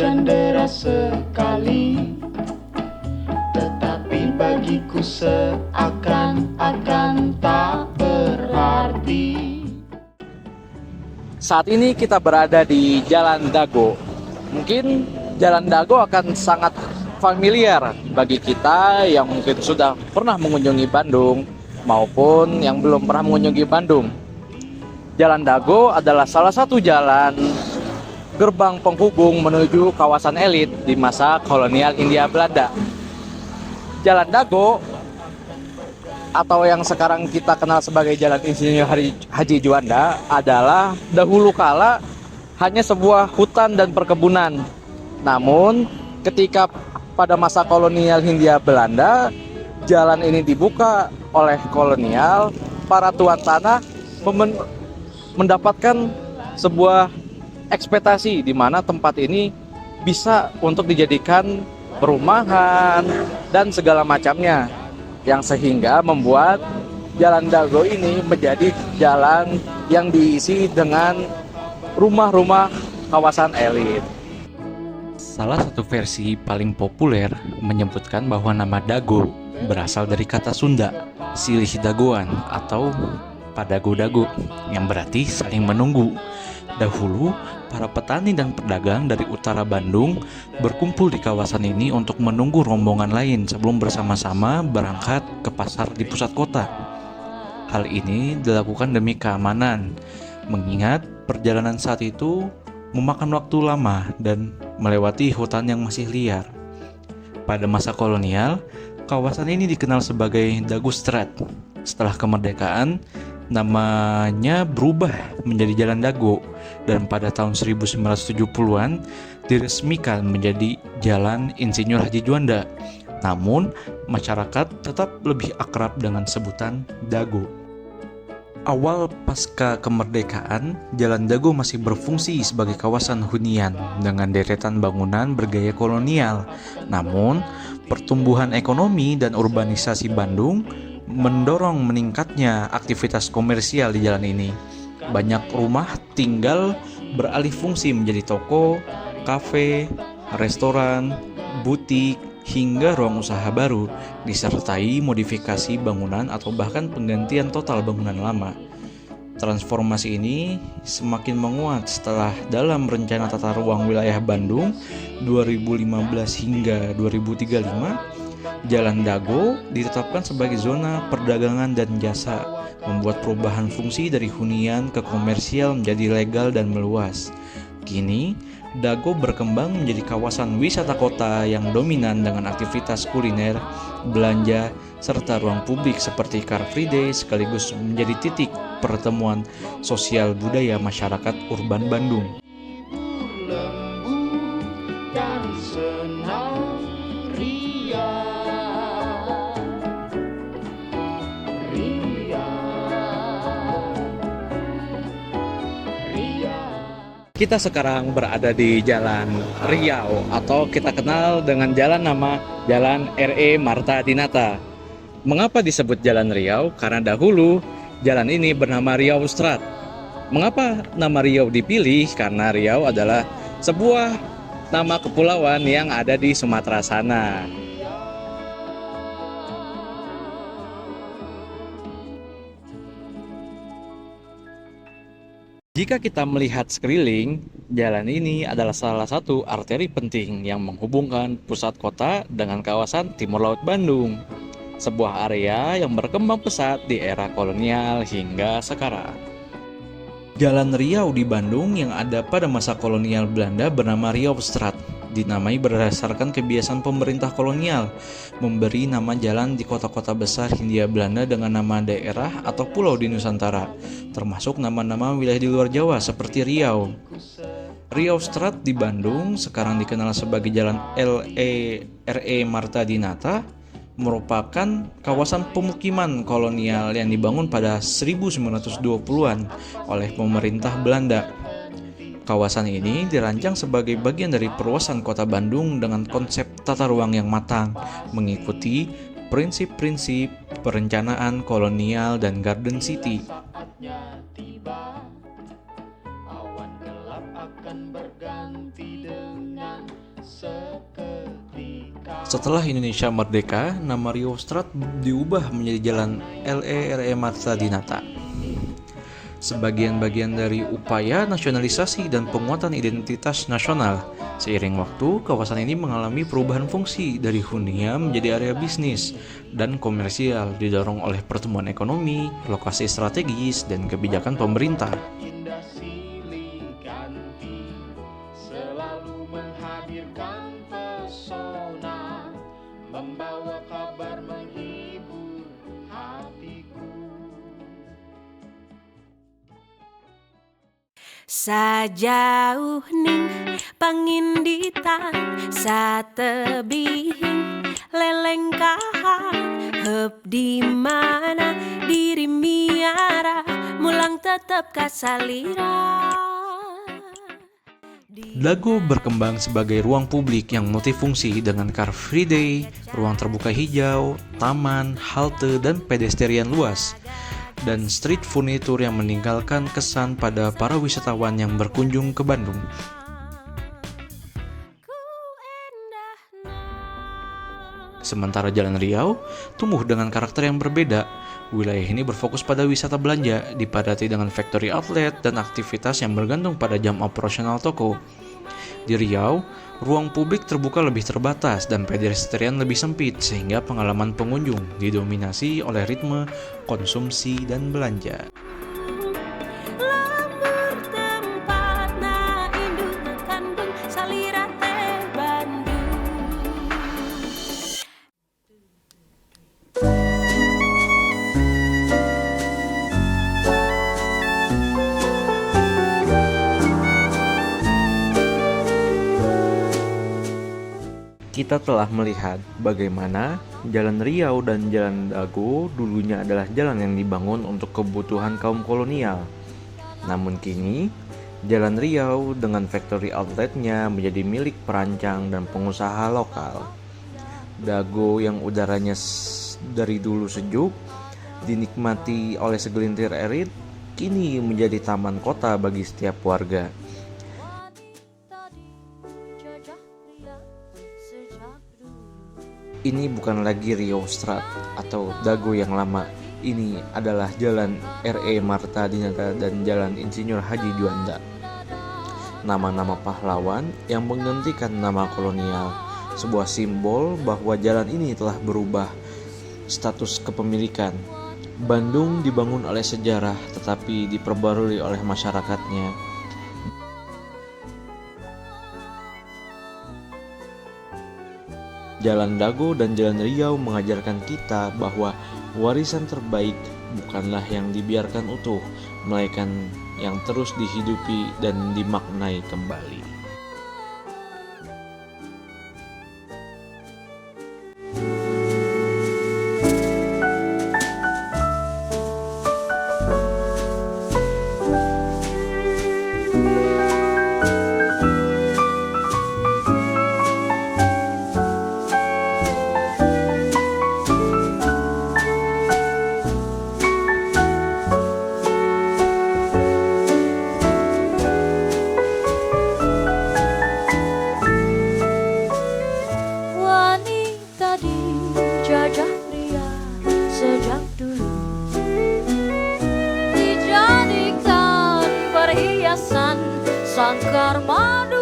hujan deras sekali, tetapi bagiku seakan-akan tak berarti. Saat ini kita berada di Jalan Dago. Mungkin Jalan Dago akan sangat familiar bagi kita yang mungkin sudah pernah mengunjungi Bandung maupun yang belum pernah mengunjungi Bandung. Jalan Dago adalah salah satu jalan gerbang penghubung menuju kawasan elit di masa kolonial Hindia Belanda. Jalan Dago atau yang sekarang kita kenal sebagai Jalan Insinyur Haji Juanda adalah dahulu kala hanya sebuah hutan dan perkebunan. Namun ketika pada masa kolonial Hindia Belanda, jalan ini dibuka oleh kolonial, para tuan tanah mendapatkan sebuah ekspektasi di mana tempat ini bisa untuk dijadikan perumahan dan segala macamnya, yang sehingga membuat Jalan Dago ini menjadi jalan yang diisi dengan rumah-rumah kawasan elit. Salah satu versi paling populer menyebutkan bahwa nama Dago berasal dari kata Sunda, silih dagoan atau padago-dago, yang berarti saling menunggu. Dahulu, para petani dan pedagang dari utara Bandung berkumpul di kawasan ini untuk menunggu rombongan lain sebelum bersama-sama berangkat ke pasar di pusat kota. Hal ini dilakukan demi keamanan, mengingat perjalanan saat itu memakan waktu lama dan melewati hutan yang masih liar. Pada masa kolonial, kawasan ini dikenal sebagai Dago Straat. Setelah kemerdekaan, namanya berubah menjadi Jalan Dago, dan pada tahun 1970-an diresmikan menjadi Jalan Insinyur Haji Juanda. Namun, masyarakat tetap lebih akrab dengan sebutan Dago. Awal pasca kemerdekaan, Jalan Dago masih berfungsi sebagai kawasan hunian dengan deretan bangunan bergaya kolonial. Namun, pertumbuhan ekonomi dan urbanisasi Bandung mendorong meningkatnya aktivitas komersial di jalan ini. Banyak rumah tinggal beralih fungsi menjadi toko, kafe, restoran, butik, hingga ruang usaha baru, disertai modifikasi bangunan atau bahkan penggantian total bangunan lama. Transformasi ini semakin menguat setelah dalam rencana tata ruang wilayah Bandung 2015 hingga 2035, Jalan Dago ditetapkan sebagai zona perdagangan dan jasa, membuat perubahan fungsi dari hunian ke komersial menjadi legal dan meluas. Kini, Dago berkembang menjadi kawasan wisata kota yang dominan dengan aktivitas kuliner, belanja, serta ruang publik seperti Car Free Day, sekaligus menjadi titik pertemuan sosial budaya masyarakat urban Bandung. Kita sekarang berada di Jalan Riau atau kita kenal dengan jalan nama Jalan R.E. Marta Dinata. Mengapa disebut Jalan Riau? Karena dahulu jalan ini bernama Riau Straat. Mengapa nama Riau dipilih? Karena Riau adalah sebuah nama kepulauan yang ada di Sumatera sana. Jika kita melihat sekeliling, jalan ini adalah salah satu arteri penting yang menghubungkan pusat kota dengan kawasan Timur Laut Bandung, sebuah area yang berkembang pesat di era kolonial hingga sekarang. Jalan Riau di Bandung yang ada pada masa kolonial Belanda bernama Riau Straat, dinamai berdasarkan kebiasaan pemerintah kolonial memberi nama jalan di kota-kota besar Hindia Belanda dengan nama daerah atau pulau di Nusantara, termasuk nama-nama wilayah di luar Jawa seperti Riau. Riau Straat di Bandung sekarang dikenal sebagai Jalan R.E. Marta Dinata, merupakan kawasan pemukiman kolonial yang dibangun pada 1920-an oleh pemerintah Belanda. Kawasan ini dirancang sebagai bagian dari perluasan kota Bandung dengan konsep tata ruang yang matang, mengikuti prinsip-prinsip perencanaan kolonial dan Garden City. Awan gelap akan berganti dengan Setelah Indonesia merdeka, nama Riau Strat diubah menjadi Jalan LE Marta Dinata. Sebagian-bagian dari upaya nasionalisasi dan penguatan identitas nasional. Seiring waktu, kawasan ini mengalami perubahan fungsi dari hunian menjadi area bisnis dan komersial, didorong oleh pertumbuhan ekonomi, lokasi strategis, dan kebijakan pemerintah. Indah silih ganti, selalu menghadirkan pesona, membawa kabar menghibur hatiku. Sajauh ning panginditang satebihing lelengkahan heup di mana diri miara mulang tetep kasalira. Dago berkembang sebagai ruang publik yang multifungsi dengan Car Free Day, ruang terbuka hijau, taman, halte, dan pedestrian luas, dan street furniture yang meninggalkan kesan pada para wisatawan yang berkunjung ke Bandung. Sementara Jalan Riau tumbuh dengan karakter yang berbeda. Wilayah ini berfokus pada wisata belanja, dipadati dengan factory outlet dan aktivitas yang bergantung pada jam operasional toko. Di Riau, ruang publik terbuka lebih terbatas dan pedestrian lebih sempit, sehingga pengalaman pengunjung didominasi oleh ritme konsumsi dan belanja. Kita telah melihat bagaimana Jalan Riau dan Jalan Dago dulunya adalah jalan yang dibangun untuk kebutuhan kaum kolonial. Namun kini, Jalan Riau dengan factory outletnya menjadi milik perancang dan pengusaha lokal. Dago yang udaranya dari dulu sejuk, dinikmati oleh segelintir elit, kini menjadi taman kota bagi setiap warga. Ini bukan lagi Riau Strat atau Dago yang lama. Ini adalah Jalan RE Marta Dinata dan Jalan Insinyur Haji Juanda. Nama-nama pahlawan yang menggantikan nama kolonial. Sebuah simbol bahwa jalan ini telah berubah status kepemilikan. Bandung dibangun oleh sejarah tetapi diperbarui oleh masyarakatnya. Jalan Dago dan Jalan Riau mengajarkan kita bahwa warisan terbaik bukanlah yang dibiarkan utuh, melainkan yang terus dihidupi dan dimaknai kembali. Jajah pria sejak dulu dijadikan perhiasan sangkar madu.